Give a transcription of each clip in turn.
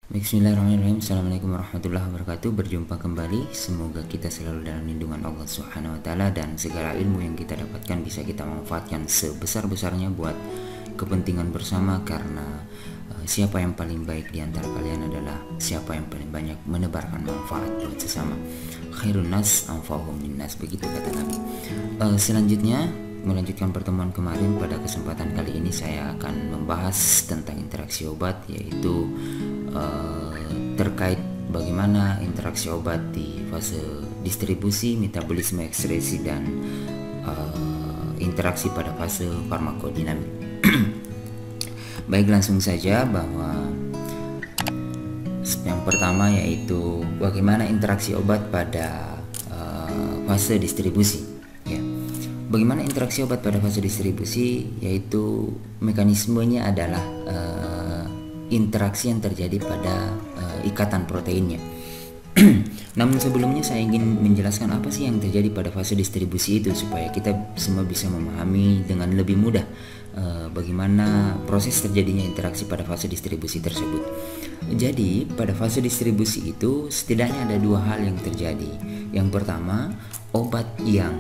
Bismillahirrahmanirrahim. Assalamualaikum warahmatullahi wabarakatuh. Berjumpa kembali. Semoga kita selalu dalam lindungan Allah Subhanahu wa taala dan segala ilmu yang kita dapatkan bisa kita manfaatkan sebesar-besarnya buat kepentingan bersama, karena siapa yang paling baik di antara kalian adalah siapa yang paling banyak menebarkan manfaat buat sesama. Khairun nas anfa'uhum linnas, begitu kata Nabi. Selanjutnya, melanjutkan pertemuan kemarin, pada kesempatan kali ini saya akan membahas tentang interaksi obat, yaitu terkait bagaimana interaksi obat di fase distribusi, metabolisme, ekskresi, dan interaksi pada fase farmakodinamik. Baik, langsung saja bahwa yang pertama yaitu bagaimana interaksi obat pada fase distribusi. Ya. Bagaimana interaksi obat pada fase distribusi, yaitu mekanismenya adalah interaksi yang terjadi pada ikatan proteinnya. Namun sebelumnya saya ingin menjelaskan apa sih yang terjadi pada fase distribusi itu, supaya kita semua bisa memahami dengan lebih mudah bagaimana proses terjadinya interaksi pada fase distribusi tersebut. Jadi pada fase distribusi itu setidaknya ada dua hal yang terjadi. Yang pertama, obat yang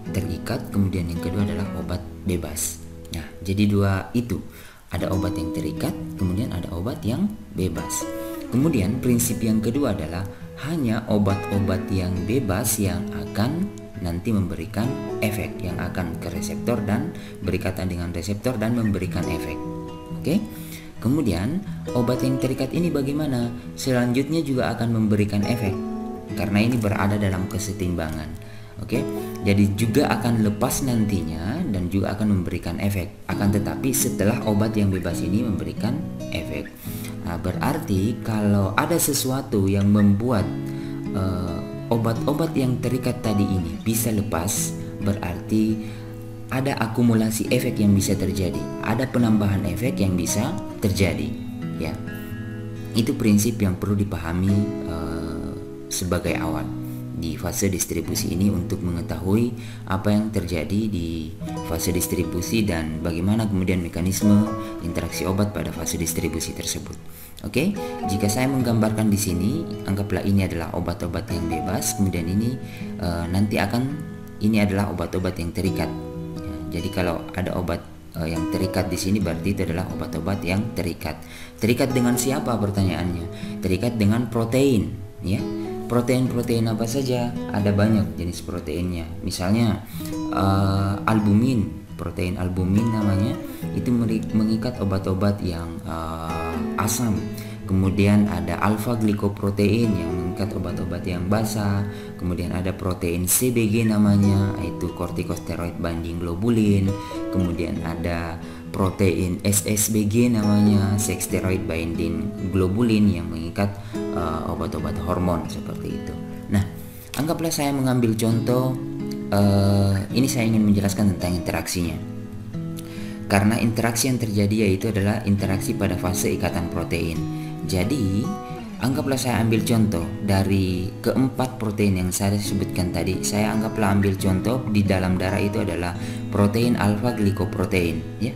terikat, kemudian yang kedua adalah obat bebas. Nah, jadi dua itu. Ada obat yang terikat, kemudian ada obat yang bebas. Kemudian prinsip yang kedua adalah hanya obat-obat yang bebas yang akan nanti memberikan efek, yang akan ke reseptor dan berikatan dengan reseptor dan memberikan efek. Oke? Kemudian obat yang terikat ini bagaimana? Selanjutnya juga akan memberikan efek, karena ini berada dalam kesetimbangan. Oke, jadi juga akan lepas nantinya dan juga akan memberikan efek. Akan tetapi setelah obat yang bebas ini memberikan efek. Nah, berarti kalau ada sesuatu yang membuat obat-obat yang terikat tadi ini bisa lepas, berarti ada akumulasi efek yang bisa terjadi, ada penambahan efek yang bisa terjadi. Ya, itu prinsip yang perlu dipahami sebagai awal di fase distribusi ini, untuk mengetahui apa yang terjadi di fase distribusi dan bagaimana kemudian mekanisme interaksi obat pada fase distribusi tersebut. Oke, jika saya menggambarkan di sini, anggaplah ini adalah obat-obat yang bebas, kemudian ini ini adalah obat-obat yang terikat. Ya, jadi kalau ada obat yang terikat di sini, berarti itu adalah obat-obat yang terikat. Terikat dengan siapa, pertanyaannya? Terikat dengan protein, ya. Protein-protein apa saja? Ada banyak jenis proteinnya. Misalnya albumin, protein albumin namanya, itu mengikat obat-obat yang asam. Kemudian ada alfa glikoprotein yang mengikat obat-obat yang basa. Kemudian ada protein CBG namanya, yaitu kortikosteroid binding globulin. Kemudian ada protein SSBG namanya, sex steroid binding globulin, yang mengikat obat-obat hormon seperti itu. Nah, anggaplah saya mengambil contoh, ini saya ingin menjelaskan tentang interaksinya. Karena interaksi yang terjadi yaitu adalah interaksi pada fase ikatan protein. Jadi, anggaplah saya ambil contoh dari keempat protein yang saya sebutkan tadi. Saya anggaplah ambil contoh di dalam darah itu adalah protein alfa glikoprotein, ya.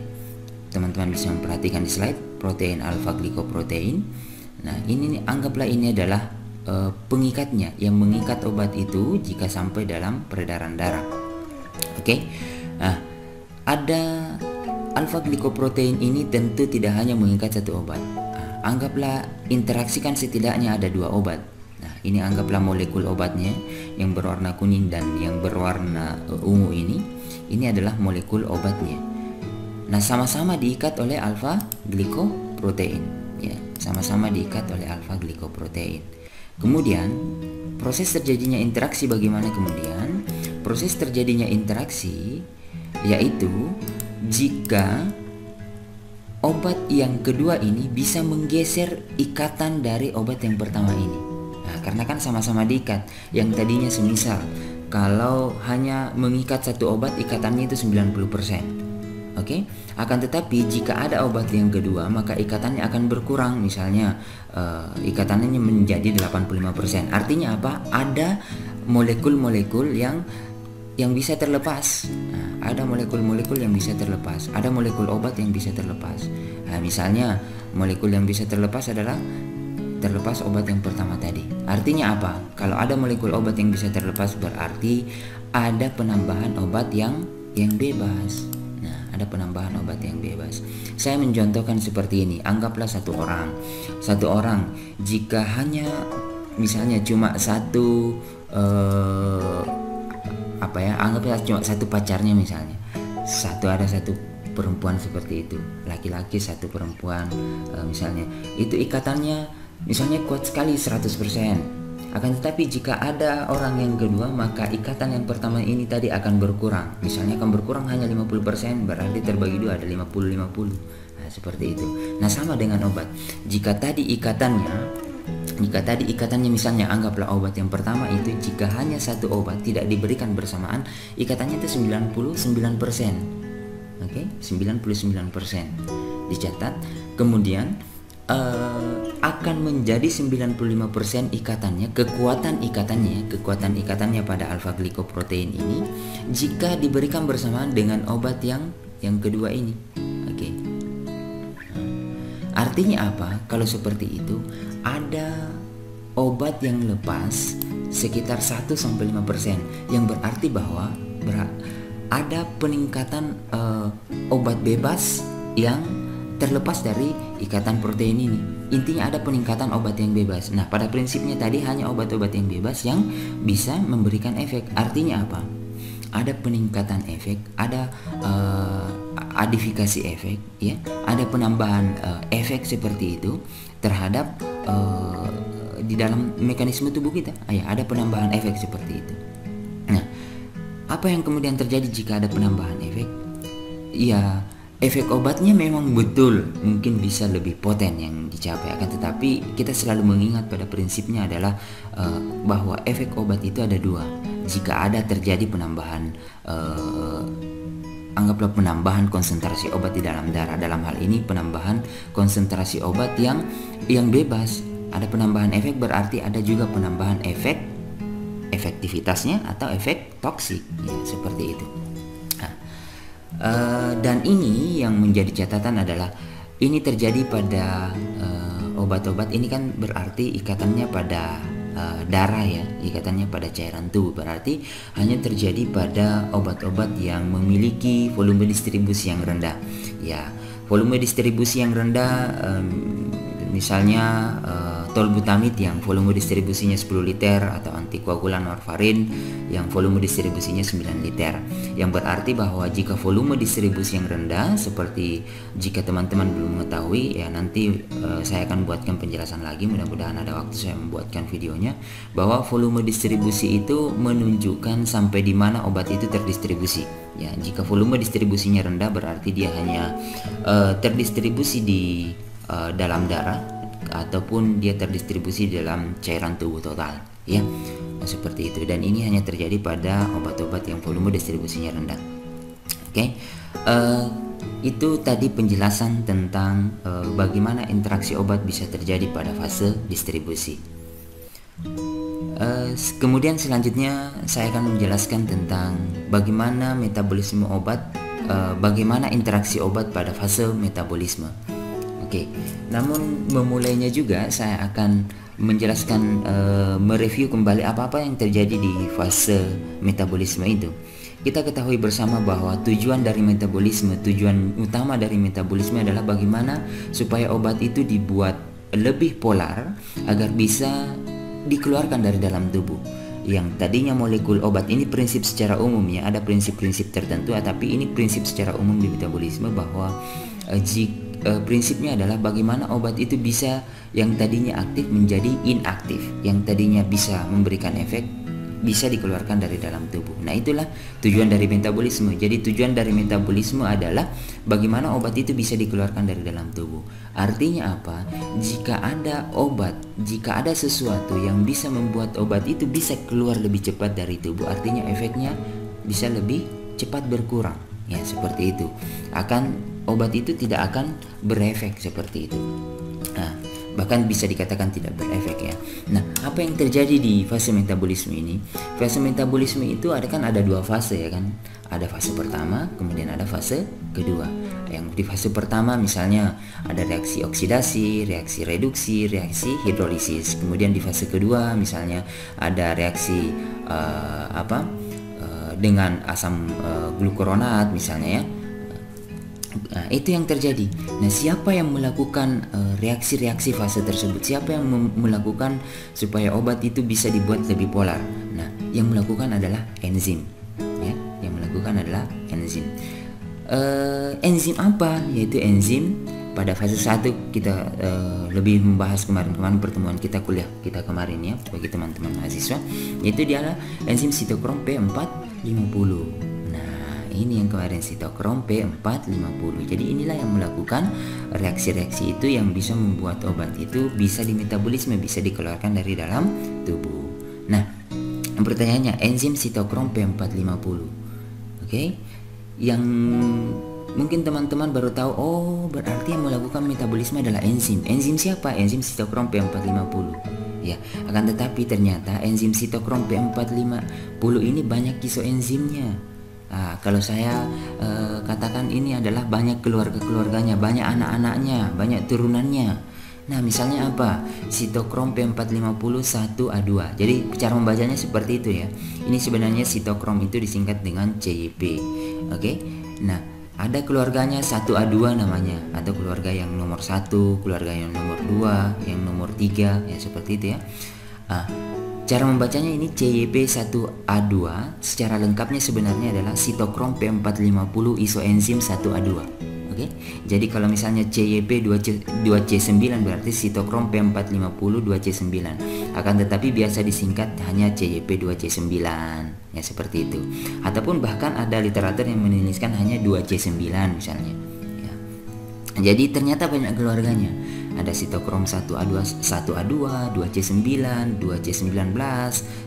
Teman-teman bisa memperhatikan di slide protein alfa glikoprotein. Nah, ini anggaplah ini adalah pengikatnya yang mengikat obat itu jika sampai dalam peredaran darah. Oke. Nah, ada alfa glikoprotein ini tentu tidak hanya mengikat satu obat. Nah, anggaplah interaksikan setidaknya ada dua obat. Nah, ini anggaplah molekul obatnya yang berwarna kuning dan yang berwarna ungu ini adalah molekul obatnya. Nah, sama-sama diikat oleh alfa glikoprotein. Ya, sama-sama diikat oleh alfa glikoprotein. Kemudian proses terjadinya interaksi bagaimana kemudian? Proses terjadinya interaksi yaitu jika obat yang kedua ini bisa menggeser ikatan dari obat yang pertama ini. Nah, karena kan sama-sama diikat. Yang tadinya semisal kalau hanya mengikat satu obat, ikatannya itu 90%. Oke, akan tetapi jika ada obat yang kedua, maka ikatannya akan berkurang. Misalnya ikatannya menjadi 85%. Artinya apa? Ada molekul-molekul yang bisa terlepas. Nah, ada molekul-molekul yang bisa terlepas, ada molekul obat yang bisa terlepas. Nah, misalnya molekul yang bisa terlepas adalah terlepas obat yang pertama tadi. Artinya apa? Kalau ada molekul obat yang bisa terlepas berarti ada penambahan obat yang bebas. Nah, ada penambahan obat yang bebas. Saya mencontohkan seperti ini. Anggaplah satu orang jika hanya misalnya cuma satu anggaplah cuma satu pacarnya, misalnya ada satu perempuan seperti itu, laki-laki satu perempuan, misalnya itu ikatannya misalnya kuat sekali 100%. Akan tetapi jika ada orang yang kedua, maka ikatan yang pertama ini tadi akan berkurang. Misalnya akan berkurang hanya 50%, berarti terbagi dua, ada 50-50. Nah, seperti itu. Nah, sama dengan obat. Jika tadi ikatannya misalnya anggaplah obat yang pertama itu jika hanya satu obat tidak diberikan bersamaan, ikatannya itu 99%. Oke, 99% dicatat. Kemudian akan menjadi 95% kekuatan ikatannya pada alfa glikoprotein ini jika diberikan bersamaan dengan obat yang kedua ini. Oke. Artinya apa? Kalau seperti itu, ada obat yang lepas sekitar 1-5%, yang berarti bahwa ada peningkatan obat bebas yang terlepas dari ikatan protein ini. Intinya ada peningkatan obat yang bebas. Nah, pada prinsipnya tadi hanya obat-obat yang bebas yang bisa memberikan efek. Artinya apa? Ada peningkatan efek, ada adifikasi efek, ya, ada penambahan efek seperti itu terhadap di dalam mekanisme tubuh kita. Ya, ada penambahan efek seperti itu. Nah, apa yang kemudian terjadi jika ada penambahan efek? Ya, efek obatnya memang betul mungkin bisa lebih poten yang dicapai, akan tetapi kita selalu mengingat pada prinsipnya adalah bahwa efek obat itu ada dua. Jika ada terjadi penambahan anggaplah penambahan konsentrasi obat di dalam darah, dalam hal ini penambahan konsentrasi obat yang bebas, ada penambahan efek, berarti ada juga penambahan efektivitasnya atau efek toksik, ya, seperti itu. Dan ini yang menjadi catatan adalah ini terjadi pada obat-obat ini kan berarti ikatannya pada darah, ya, ikatannya pada cairan tubuh, berarti hanya terjadi pada obat-obat yang memiliki volume distribusi yang rendah. Ya, volume distribusi yang rendah misalnya tolbutamid yang volume distribusinya 10 liter, atau antikoagulan warfarin yang volume distribusinya 9 liter. Yang berarti bahwa jika volume distribusi yang rendah, seperti jika teman-teman belum mengetahui, ya nanti saya akan buatkan penjelasan lagi, mudah-mudahan ada waktu saya membuatkan videonya, bahwa volume distribusi itu menunjukkan sampai di mana obat itu terdistribusi. Ya, jika volume distribusinya rendah berarti dia hanya terdistribusi di dalam darah ataupun dia terdistribusi dalam cairan tubuh total, ya, seperti itu. Dan ini hanya terjadi pada obat-obat yang volume distribusinya rendah. Oke, itu tadi penjelasan tentang bagaimana interaksi obat bisa terjadi pada fase distribusi. Kemudian selanjutnya saya akan menjelaskan tentang bagaimana metabolisme obat, bagaimana interaksi obat pada fase metabolisme. Oke, namun memulainya juga saya akan menjelaskan, mereview kembali apa-apa yang terjadi di fase metabolisme itu. Kita ketahui bersama bahwa tujuan utama dari metabolisme adalah bagaimana supaya obat itu dibuat lebih polar agar bisa dikeluarkan dari dalam tubuh. Yang tadinya molekul obat ini prinsip secara umum, ya, ada prinsip-prinsip tertentu, tapi ini prinsip secara umum di metabolisme bahwa prinsipnya adalah bagaimana obat itu bisa yang tadinya aktif menjadi inaktif, yang tadinya bisa memberikan efek bisa dikeluarkan dari dalam tubuh. Nah, itulah tujuan dari metabolisme. Jadi tujuan dari metabolisme adalah bagaimana obat itu bisa dikeluarkan dari dalam tubuh. Artinya apa? Jika ada sesuatu yang bisa membuat obat itu bisa keluar lebih cepat dari tubuh, artinya efeknya bisa lebih cepat berkurang. Ya, seperti itu. Obat itu tidak akan berefek seperti itu. Nah, bahkan bisa dikatakan tidak berefek ya. Nah, apa yang terjadi di fase metabolisme ini? Fase metabolisme itu ada dua fase ya kan. Ada fase pertama, kemudian ada fase kedua. Yang di fase pertama misalnya ada reaksi oksidasi, reaksi reduksi, reaksi hidrolisis. Kemudian di fase kedua misalnya ada reaksi dengan asam glukuronat misalnya ya. Nah, itu yang terjadi. Nah, siapa yang melakukan reaksi-reaksi fase tersebut? Siapa yang melakukan supaya obat itu bisa dibuat lebih polar? Nah, yang melakukan adalah enzim. Ya, yang melakukan adalah enzim. Enzim apa? Yaitu enzim pada fase 1 kita lebih membahas kemarin pertemuan kita kuliah kita kemarin ya bagi teman-teman mahasiswa, yaitu dia adalah enzim sitokrom P450. Ini yang kemarin sitokrom P450. Jadi inilah yang melakukan reaksi-reaksi itu yang bisa membuat obat itu bisa dimetabolisme, bisa dikeluarkan dari dalam tubuh. Nah, pertanyaannya enzim sitokrom P450. Oke. Yang mungkin teman-teman baru tahu, oh berarti yang melakukan metabolisme adalah enzim. Enzim siapa? Enzim sitokrom P450. Ya, akan tetapi ternyata enzim sitokrom P450 ini banyak isoenzimnya. Kalau saya katakan ini adalah banyak keluarga-keluarganya, banyak anak-anaknya, banyak turunannya. Nah, misalnya apa? Sitokrom P450 1A2. Jadi cara membacanya seperti itu ya. Ini sebenarnya sitokrom itu disingkat dengan CYP. Oke. Nah, ada keluarganya 1A2 namanya, atau keluarga yang nomor 1, keluarga yang nomor 2, yang nomor 3, ya seperti itu ya. Cara membacanya ini CYP1A2, secara lengkapnya sebenarnya adalah sitokrom P450 isoenzim 1A2. Oke. Jadi kalau misalnya CYP 2C9 berarti sitokrom P450 2C9. Akan tetapi biasa disingkat hanya CYP 2C9 ya seperti itu. Ataupun bahkan ada literatur yang menuliskan hanya 2C9 misalnya. Ya. Jadi ternyata banyak keluarganya. Ada sitokrom 1A2, 2C9, 2C19,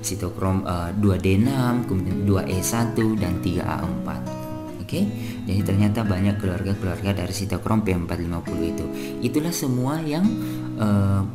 sitokrom 2D6, kemudian 2E1 dan 3A4. Oke. Jadi ternyata banyak keluarga-keluarga dari sitokrom P450 itu. Itulah semua yang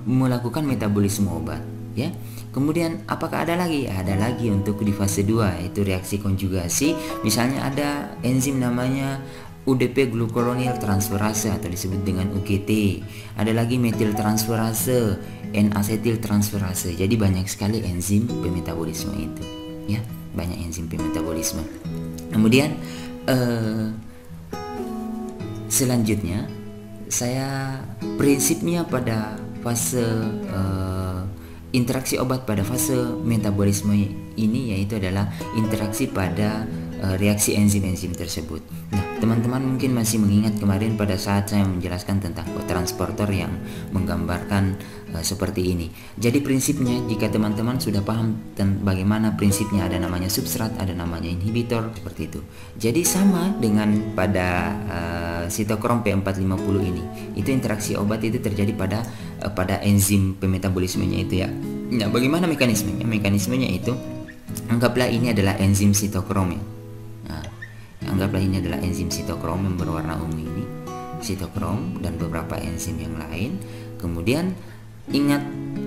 melakukan metabolisme obat, ya. Kemudian apakah ada lagi? Ada lagi untuk di fase 2 yaitu reaksi konjugasi. Misalnya ada enzim namanya UDP glucuronil transferase atau disebut dengan UGT. Ada lagi metil transferase, N-asetil transferase. Jadi banyak sekali enzim pemetabolisme itu, ya, banyak enzim pemetabolisme. Kemudian selanjutnya saya prinsipnya pada fase interaksi obat pada fase metabolisme ini yaitu adalah interaksi pada reaksi enzim-enzim tersebut. Nah, teman-teman mungkin masih mengingat kemarin pada saat saya menjelaskan tentang transporter yang menggambarkan seperti ini. Jadi prinsipnya jika teman-teman sudah paham bagaimana prinsipnya, ada namanya substrat, ada namanya inhibitor, seperti itu. Jadi sama dengan pada sitokrom P450 ini. Itu interaksi obat itu terjadi pada enzim pemetabolismenya itu ya. Nah, bagaimana mekanismenya? Mekanismenya itu anggaplah ini adalah enzim sitokrom ya. Anggaplah ini adalah enzim sitokrom yang berwarna ungu ini, sitokrom dan beberapa enzim yang lain. Kemudian ingat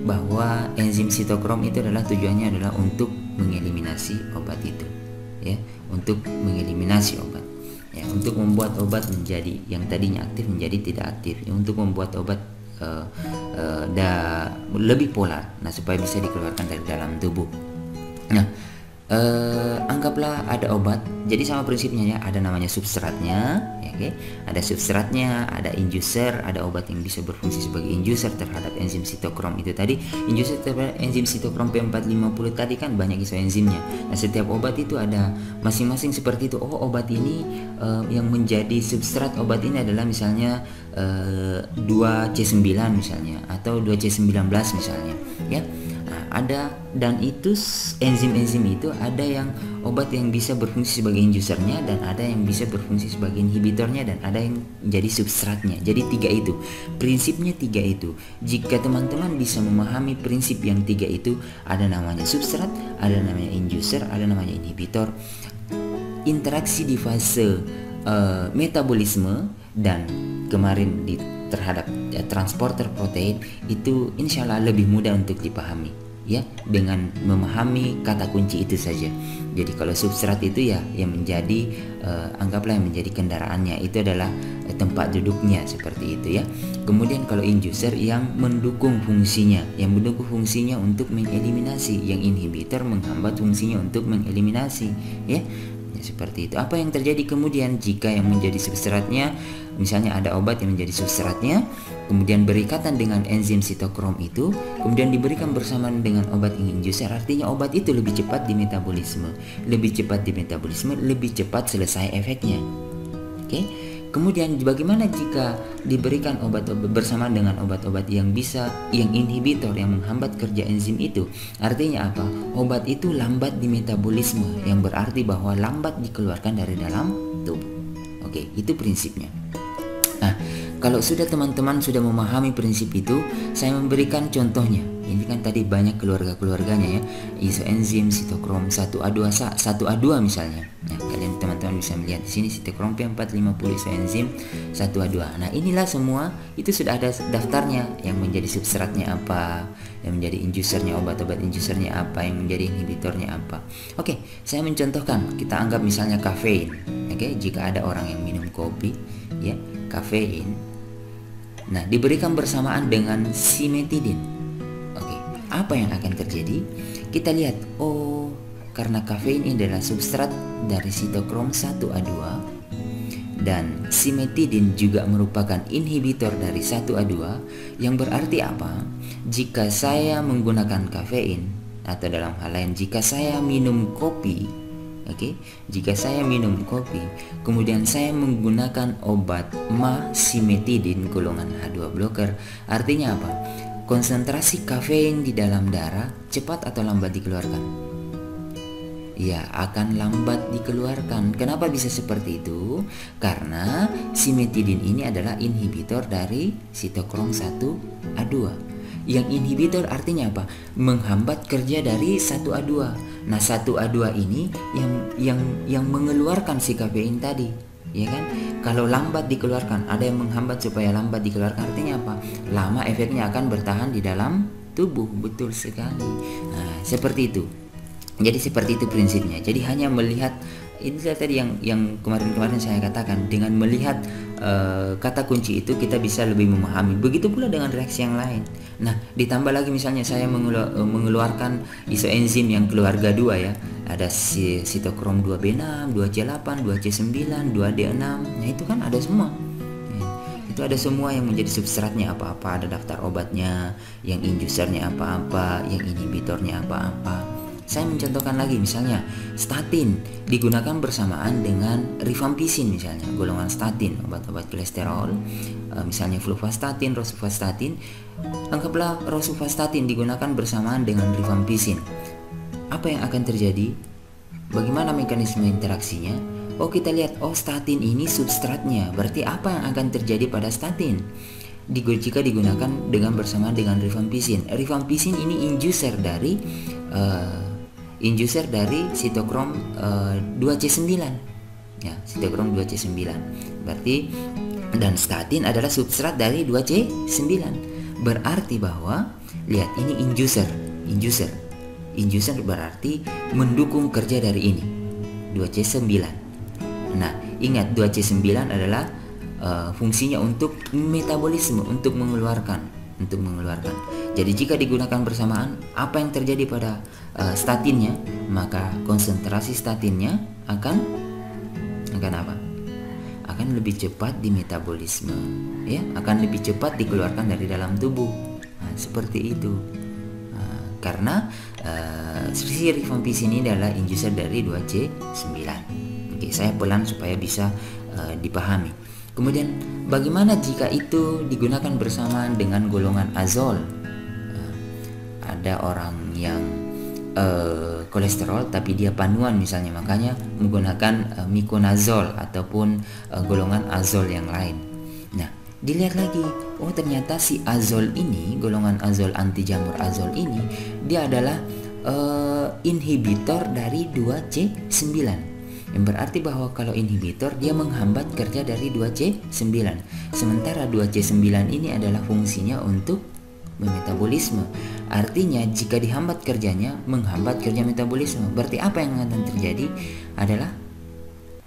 bahwa enzim sitokrom itu adalah tujuannya adalah untuk mengeliminasi obat itu, ya, untuk mengeliminasi obat, ya, untuk membuat obat menjadi yang tadinya aktif menjadi tidak aktif, ya, untuk membuat obat lebih polar, nah supaya bisa dikeluarkan dari dalam tubuh. Nah, anggaplah ada obat, jadi sama prinsipnya ya, ada namanya substratnya, ya, oke. Ada substratnya, ada inducer, ada obat yang bisa berfungsi sebagai inducer terhadap enzim sitokrom itu tadi. Inducer terhadap enzim sitokrom P450 tadi kan banyak isoenzimnya. Nah, setiap obat itu ada masing-masing seperti itu. Oh, obat ini yang menjadi substrat obat ini adalah misalnya 2C9 misalnya atau 2C19 misalnya, ya. Ada, dan itu enzim-enzim itu ada yang obat yang bisa berfungsi sebagai indusernya, dan ada yang bisa berfungsi sebagai inhibitornya, dan ada yang jadi substratnya. Jadi tiga itu, prinsipnya tiga itu. Jika teman-teman bisa memahami prinsip yang tiga itu, ada namanya substrat, ada namanya inducer, ada namanya inhibitor. Interaksi di fase metabolisme dan kemarin terhadap transporter protein itu insya Allah lebih mudah untuk dipahami, ya, dengan memahami kata kunci itu saja. Jadi kalau substrat itu ya yang menjadi anggaplah yang menjadi kendaraannya itu adalah tempat duduknya seperti itu, ya. Kemudian kalau inducer yang mendukung fungsinya, untuk mengeliminasi, yang inhibitor menghambat fungsinya untuk mengeliminasi, ya. Seperti itu. Apa yang terjadi kemudian jika yang menjadi substratnya, misalnya ada obat yang menjadi substratnya, kemudian berikatan dengan enzim sitokrom itu, kemudian diberikan bersamaan dengan obat yang inducer, artinya obat itu lebih cepat di metabolisme, lebih cepat selesai efeknya. Oke. Kemudian bagaimana jika diberikan obat-obat bersamaan dengan obat-obat yang inhibitor, yang menghambat kerja enzim itu? Artinya apa? Obat itu lambat di metabolisme, yang berarti bahwa lambat dikeluarkan dari dalam tubuh. Oke, itu prinsipnya. Nah, kalau teman-teman sudah memahami prinsip itu, saya memberikan contohnya. Ini kan tadi banyak keluarga-keluarganya, ya. Isoenzim sitokrom 1A2 misalnya. Nah, kalian teman-teman bisa melihat di sini sitokrom P450 isoenzim 1A2. Nah, inilah semua itu sudah ada daftarnya, yang menjadi substratnya apa, yang menjadi inducernya, obat-obat inducernya apa, yang menjadi inhibitornya apa. Oke, saya mencontohkan, kita anggap misalnya kafein. Oke, jika ada orang yang minum kopi, ya, kafein. Nah, diberikan bersamaan dengan simetidin. Oke, apa yang akan terjadi? Kita lihat, karena kafein ini adalah substrat dari sitokrom 1A2 dan simetidin juga merupakan inhibitor dari 1A2, yang berarti apa? Jika saya menggunakan kafein, atau dalam hal lain jika saya minum kopi, jika saya minum kopi, kemudian saya menggunakan obat simetidin golongan H2 blocker, artinya apa? Konsentrasi kafein di dalam darah cepat atau lambat dikeluarkan? Ya, akan lambat dikeluarkan. Kenapa bisa seperti itu? Karena simetidin ini adalah inhibitor dari sitokrom 1A2. Yang inhibitor artinya apa? Menghambat kerja dari 1A2. Nah, 1A2 ini yang mengeluarkan si kafein tadi, ya kan? Kalau lambat dikeluarkan, ada yang menghambat supaya lambat dikeluarkan, artinya apa? Lama efeknya akan bertahan di dalam tubuh. Betul sekali. Nah, seperti itu. Jadi seperti itu prinsipnya. Jadi hanya melihat, ini tadi yang kemarin-kemarin saya katakan, dengan melihat kata kunci itu kita bisa lebih memahami. Begitu pula dengan reaksi yang lain. Nah, ditambah lagi misalnya saya mengeluarkan isoenzim yang keluarga 2, ya. Ada sitokrom 2B6, 2C8, 2C9, 2D6. Nah, itu kan ada semua. Itu ada semua yang menjadi substratnya apa-apa, ada daftar obatnya, yang inducernya apa-apa, yang inhibitornya apa-apa. Saya mencontohkan lagi, misalnya statin digunakan bersamaan dengan rifampisin, misalnya golongan statin, obat-obat kolesterol, misalnya fluvastatin, rosuvastatin. Anggaplah rosuvastatin digunakan bersamaan dengan rifampisin. Apa yang akan terjadi? Bagaimana mekanisme interaksinya? Kita lihat, statin ini substratnya. Berarti apa yang akan terjadi pada statin? Jika digunakan dengan bersamaan dengan rifampisin. Rifampisin ini inducer dari sitokrom 2C9, ya, sitokrom 2C9. Berarti, dan statin adalah substrat dari 2C9. Berarti bahwa, lihat, ini inducer berarti mendukung kerja dari ini 2C9. Nah, ingat 2C9 adalah fungsinya untuk metabolisme, untuk mengeluarkan. Jadi jika digunakan bersamaan, apa yang terjadi pada statinnya? Maka konsentrasi statinnya akan apa? Akan lebih cepat di metabolisme, ya, akan lebih cepat dikeluarkan dari dalam tubuh. Nah, seperti itu. Karena si rifampisin ini adalah inducer dari 2C9. Oke, saya pelan supaya bisa dipahami. Kemudian bagaimana jika itu digunakan bersamaan dengan golongan azol? Ada orang yang kolesterol tapi dia panuan misalnya, makanya menggunakan miconazol ataupun golongan azol yang lain. Nah, dilihat lagi, ternyata si azol ini, golongan azol anti jamur azol ini, dia adalah inhibitor dari 2C9. Yang berarti bahwa kalau inhibitor dia menghambat kerja dari 2C9. Sementara 2C9 ini adalah fungsinya untuk metabolisme. Artinya jika dihambat kerjanya, menghambat kerja metabolisme. Berarti apa yang akan terjadi adalah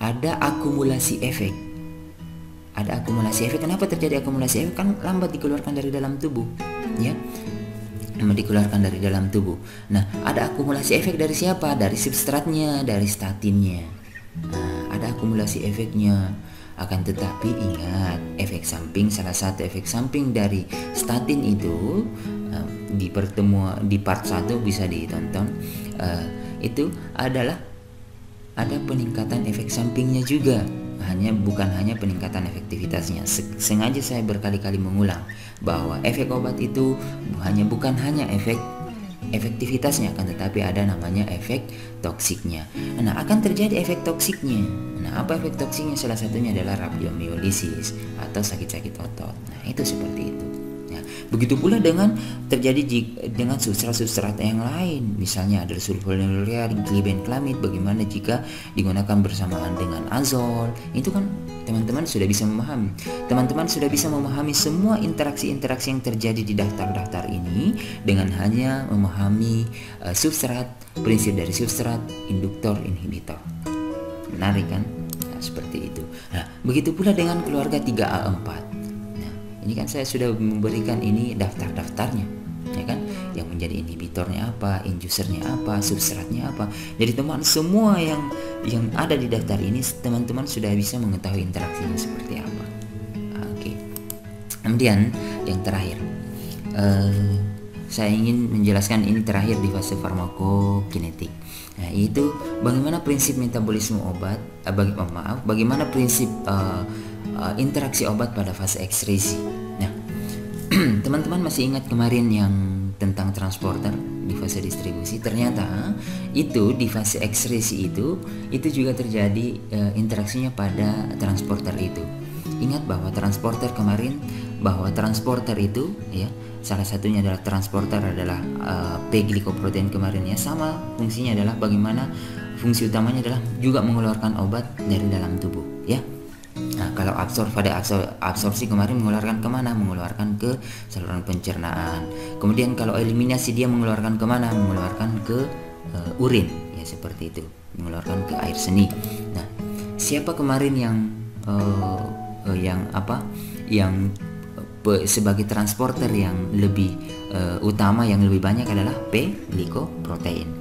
ada akumulasi efek. Ada akumulasi efek. Kenapa terjadi akumulasi efek? Kan lambat dikeluarkan dari dalam tubuh, ya. Dikeluarkan dari dalam tubuh. Nah, ada akumulasi efek dari siapa? Dari substratnya, dari statinnya. Nah, ada akumulasi efeknya. Akan tetapi ingat, efek samping, salah satu efek samping dari statin itu di part 1 bisa ditonton, itu adalah ada peningkatan efek sampingnya juga. Bukan hanya peningkatan efektivitasnya. Sengaja saya berkali-kali mengulang bahwa efek obat itu bukan hanya efektivitasnya, akan tetapi ada namanya efek toksiknya. Nah, akan terjadi efek toksiknya. Nah, apa efek toksiknya? Salah satunya adalah rhabdomyolysis atau sakit-sakit otot. Nah, itu seperti itu. Nah, begitu pula dengan dengan substrat-substrat yang lain. Misalnya ada sulfonylurea, glibenclamid. Bagaimana jika digunakan bersamaan dengan azol? Itu kan teman-teman sudah bisa memahami. Teman-teman sudah bisa memahami semua interaksi-interaksi yang terjadi di daftar-daftar ini dengan hanya memahami substrat, prinsip dari substrat, induktor, inhibitor. Menarik kan? Nah, seperti itu. Nah, begitu pula dengan keluarga 3A4. Ini kan saya sudah memberikan ini daftar-daftarnya, ya kan? Yang menjadi inhibitornya apa, inducernya apa, substratnya apa. Jadi teman semua yang ada di daftar ini teman-teman sudah bisa mengetahui interaksinya seperti apa. Oke. Kemudian yang terakhir, saya ingin menjelaskan ini terakhir di fase farmakokinetik. Nah, itu bagaimana prinsip metabolisme obat, bagaimana prinsip interaksi obat pada fase ekskresi. Nah, teman-teman masih ingat kemarin yang tentang transporter di fase distribusi? Ternyata itu di fase ekskresi itu juga terjadi interaksinya pada transporter itu. Ingat bahwa transporter itu, ya, salah satunya adalah transporter adalah P-glikoprotein kemarin, ya, sama fungsinya adalah bagaimana fungsi utamanya adalah juga mengeluarkan obat dari dalam tubuh, ya. Nah, kalau absorpsi kemarin mengeluarkan kemana? Mengeluarkan ke saluran pencernaan. Kemudian kalau eliminasi dia mengeluarkan kemana? Mengeluarkan ke urin, ya, seperti itu, mengeluarkan ke air seni. Nah, siapa kemarin sebagai transporter yang lebih utama, yang lebih banyak adalah P-glikoprotein.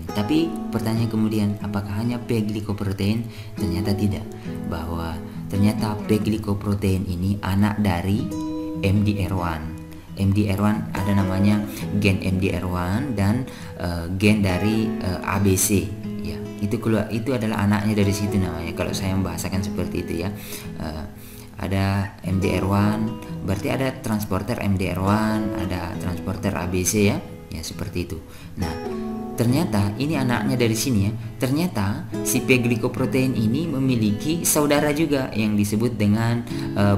Tapi pertanyaan kemudian, apakah hanya P-glikoprotein? Ternyata tidak, bahwa ternyata P-glikoprotein ini anak dari MDR1. MDR1 ada namanya gen MDR1 dan gen dari ABC, ya. Itu adalah anaknya dari situ namanya. Kalau saya membahasakan seperti itu, ya. Ada MDR1, berarti ada transporter MDR1, ada transporter ABC, ya. Ya, seperti itu. Nah, ternyata ini anaknya dari sini, ya. Ternyata si P-glikoprotein ini memiliki saudara juga yang disebut dengan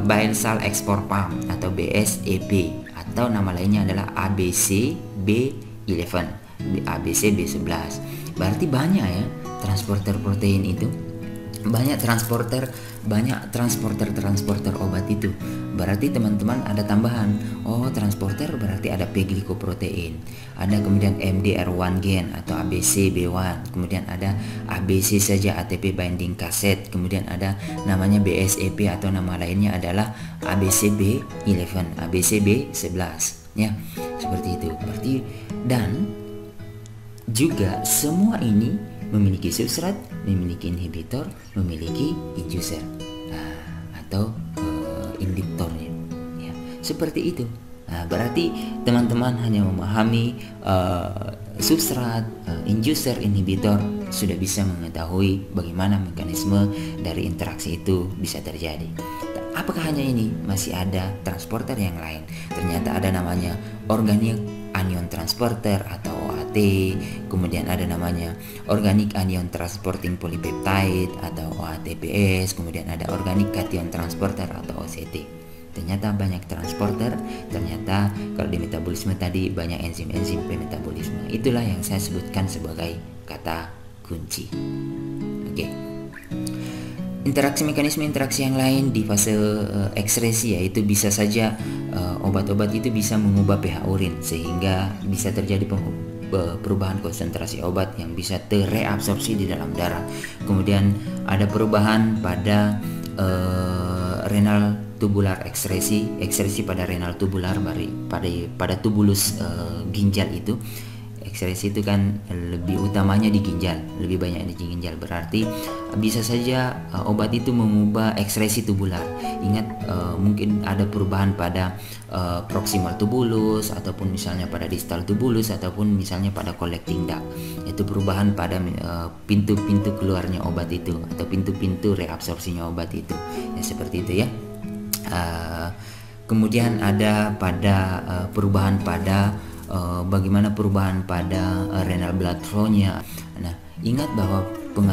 bile salt export pump atau BSEP, atau nama lainnya adalah ABCB11, ABCB11. Berarti banyak, ya, transporter protein itu. Banyak transporter obat itu. Berarti teman-teman ada tambahan. Oh, transporter berarti ada P-glikoprotein. Ada kemudian MDR1 gen atau ABCB1. Kemudian ada ABC saja, ATP binding cassette. Kemudian ada namanya BSEP atau nama lainnya adalah ABCB11, ABCB11, ya. Seperti itu. Berarti dan juga semua ini memiliki substrat, memiliki inhibitor, memiliki inducer atau induktornya, ya. Seperti itu. Nah, berarti teman-teman hanya memahami substrat, inducer, inhibitor, sudah bisa mengetahui bagaimana mekanisme dari interaksi itu bisa terjadi. Apakah hanya ini? Masih ada transporter yang lain. Ternyata ada namanya organic anion transporter atau OAT, kemudian ada namanya organic anion transporting polypeptide atau OATPS, kemudian ada organic cation transporter atau OCT. Ternyata banyak transporter, ternyata kalau di metabolisme tadi banyak enzim-enzim premetabolisme. Itulah yang saya sebutkan sebagai kata kunci. Oke. Mekanisme interaksi yang lain di fase ekskresi, yaitu bisa saja obat-obat itu bisa mengubah pH urin sehingga bisa terjadi perubahan konsentrasi obat yang bisa terreabsorpsi di dalam darah. Kemudian ada perubahan pada renal tubular ekskresi pada renal tubular pada tubulus ginjal itu. Ekskresi itu kan lebih utamanya di ginjal, lebih banyak di ginjal, berarti bisa saja obat itu mengubah ekskresi tubular. Ingat, mungkin ada perubahan pada proximal tubulus ataupun misalnya pada distal tubulus ataupun misalnya pada collecting duct. Itu perubahan pada pintu-pintu keluarnya obat itu atau pintu-pintu reabsorpsinya obat itu. Ya, seperti itu ya. Kemudian ada pada perubahan pada bagaimana perubahan pada renal blood flow-nya. Nah, ingat bahwa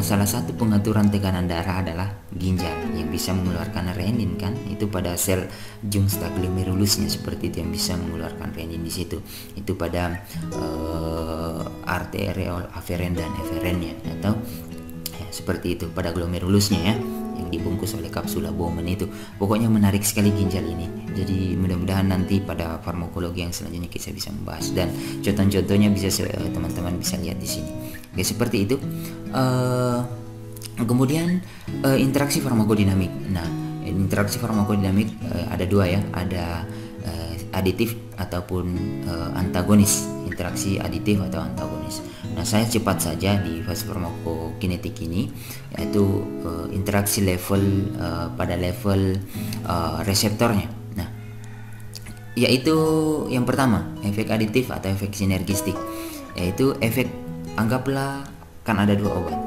salah satu pengaturan tekanan darah adalah ginjal yang bisa mengeluarkan renin kan, itu pada sel juxtaglomerulusnya seperti itu yang bisa mengeluarkan renin di situ. Itu pada arteriol aferen dan eferennya atau ya, seperti itu pada glomerulusnya ya, yang dibungkus oleh kapsula Bowman itu. Pokoknya menarik sekali ginjal ini. Jadi mudah-mudahan nanti pada farmakologi yang selanjutnya kita bisa membahas dan contoh-contohnya bisa teman-teman bisa lihat di sini. Oke, seperti itu. Kemudian interaksi farmakodinamik. Nah, interaksi farmakodinamik ada dua ya, ada aditif ataupun antagonis. Interaksi aditif atau antagonis. Nah, saya cepat saja di fase farmakokinetik ini, yaitu interaksi level pada level reseptornya. Nah, yaitu yang pertama efek aditif atau efek sinergistik, yaitu efek, anggaplah kan ada dua obat.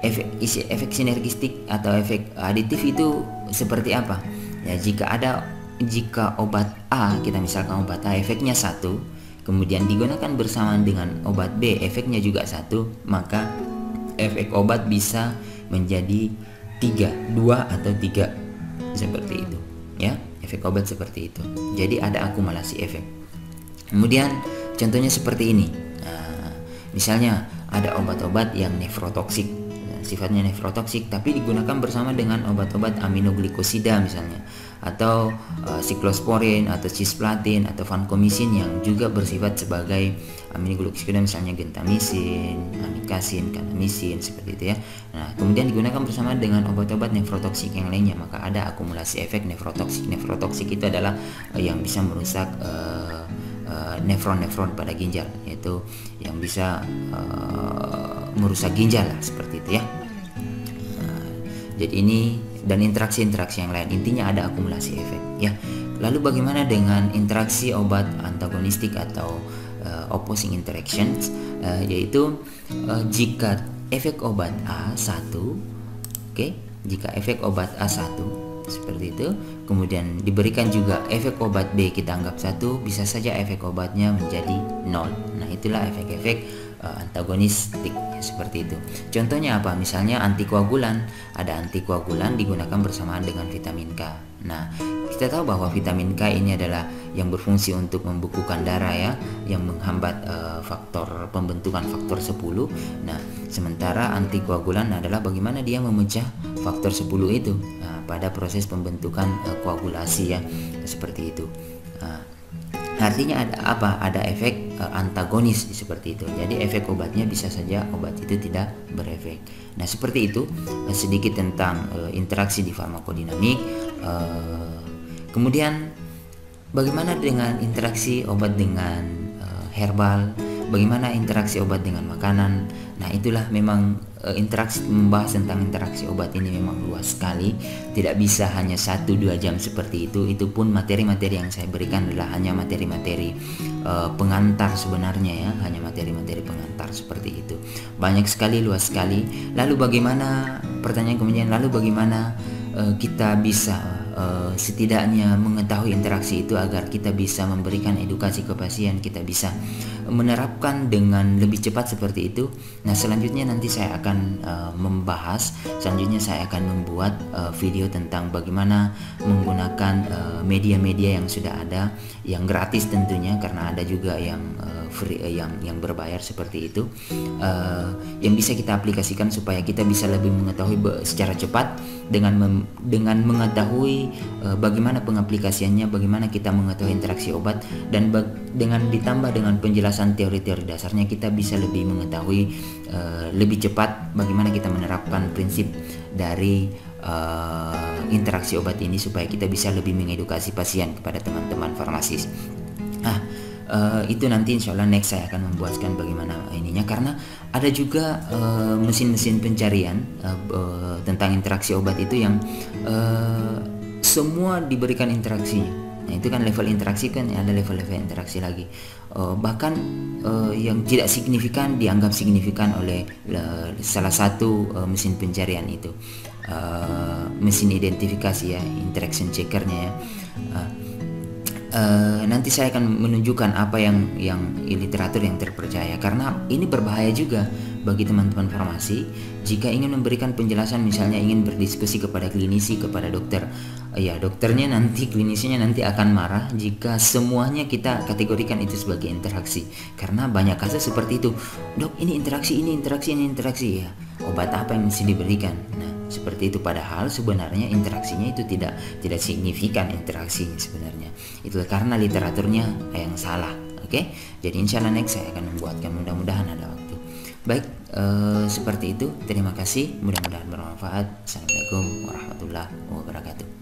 Efek sinergistik atau efek aditif itu seperti apa? Ya, jika obat A, kita misalkan obat A efeknya 1, kemudian digunakan bersamaan dengan obat B efeknya juga 1, maka efek obat bisa menjadi 2 atau 3 seperti itu ya, efek obat seperti itu. Jadi ada akumulasi efek. Kemudian contohnya seperti ini. Nah, misalnya ada obat-obat yang nefrotoksik, sifatnya nefrotoksik tapi digunakan bersama dengan obat-obat aminoglikosida misalnya, atau siklosporin atau cisplatin atau vancomycin yang juga bersifat sebagai aminoglikosida, misalnya gentamisin, amikasin, kanamisin seperti itu ya. Nah, kemudian digunakan bersama dengan obat-obat nefrotoksik yang lainnya, maka ada akumulasi efek nefrotoksik. Nefrotoksik itu adalah yang bisa merusak nefron-nefron pada ginjal, yaitu yang bisa merusak ginjal lah, seperti itu ya. Jadi ini dan interaksi-interaksi yang lain, intinya ada akumulasi efek ya. Lalu bagaimana dengan interaksi obat antagonistik atau opposing interactions, yaitu jika efek obat A1, oke, jika efek obat A1 seperti itu, kemudian diberikan juga efek obat B kita anggap 1, bisa saja efek obatnya menjadi 0. Nah, itulah efek-efek antagonistik ya, seperti itu. Contohnya apa? Misalnya antikoagulan, ada antikoagulan digunakan bersamaan dengan vitamin K. Nah, kita tahu bahwa vitamin K ini adalah yang berfungsi untuk membukukan darah ya, yang menghambat faktor pembentukan faktor 10. Nah, sementara antikoagulan adalah bagaimana dia memecah faktor 10 itu pada proses pembentukan koagulasi ya, seperti itu. Artinya ada apa? Ada efek antagonis seperti itu. Jadi efek obatnya bisa saja obat itu tidak berefek. Nah, seperti itu sedikit tentang interaksi di farmakodinamik. Kemudian bagaimana dengan interaksi obat dengan herbal? Bagaimana interaksi obat dengan makanan? Nah, itulah memang interaksi, membahas tentang interaksi obat ini memang luas sekali. Tidak bisa hanya 1-2 jam seperti itu. Itu pun materi-materi yang saya berikan adalah hanya materi-materi pengantar sebenarnya ya, hanya materi-materi pengantar seperti itu. Banyak sekali, luas sekali. Lalu bagaimana, pertanyaan kemudian, lalu bagaimana kita bisa setidaknya mengetahui interaksi itu agar kita bisa memberikan edukasi ke pasien, kita bisa menerapkan dengan lebih cepat seperti itu. Nah, selanjutnya nanti saya akan selanjutnya saya akan membuat video tentang bagaimana menggunakan media-media yang sudah ada, yang gratis tentunya, karena ada juga yang free, yang berbayar seperti itu, yang bisa kita aplikasikan supaya kita bisa lebih mengetahui secara cepat dengan mengetahui bagaimana pengaplikasiannya, bagaimana kita mengetahui interaksi obat, dan dengan ditambah dengan penjelasan teori-teori dasarnya, kita bisa lebih mengetahui lebih cepat bagaimana kita menerapkan prinsip dari interaksi obat ini supaya kita bisa lebih mengedukasi pasien kepada teman-teman farmasis. Itu nanti insya Allah next saya akan membuatkan bagaimana ininya, karena ada juga mesin-mesin pencarian tentang interaksi obat itu yang semua diberikan interaksinya. Nah, itu kan level interaksi, kan ada level-level interaksi lagi. Bahkan yang tidak signifikan dianggap signifikan oleh salah satu mesin pencarian itu, mesin identifikasi ya, interaction checkernya ya. Nanti saya akan menunjukkan apa yang literatur yang terpercaya, karena ini berbahaya juga bagi teman-teman farmasi jika ingin memberikan penjelasan, misalnya ingin berdiskusi kepada klinisi, kepada dokter. Ya, dokternya nanti, klinisinya nanti akan marah jika semuanya kita kategorikan itu sebagai interaksi, karena banyak kasus seperti itu. Dok, ini interaksi, ini interaksi, ini interaksi, ya obat apa yang mesti diberikan? Nah, seperti itu, padahal sebenarnya interaksinya itu tidak signifikan interaksinya sebenarnya. Itu karena literaturnya yang salah. Oke? Jadi insya Allah next saya akan membuatkan, mudah-mudahan ada waktu. Baik, seperti itu. Terima kasih, mudah-mudahan bermanfaat. Assalamualaikum warahmatullahi wabarakatuh.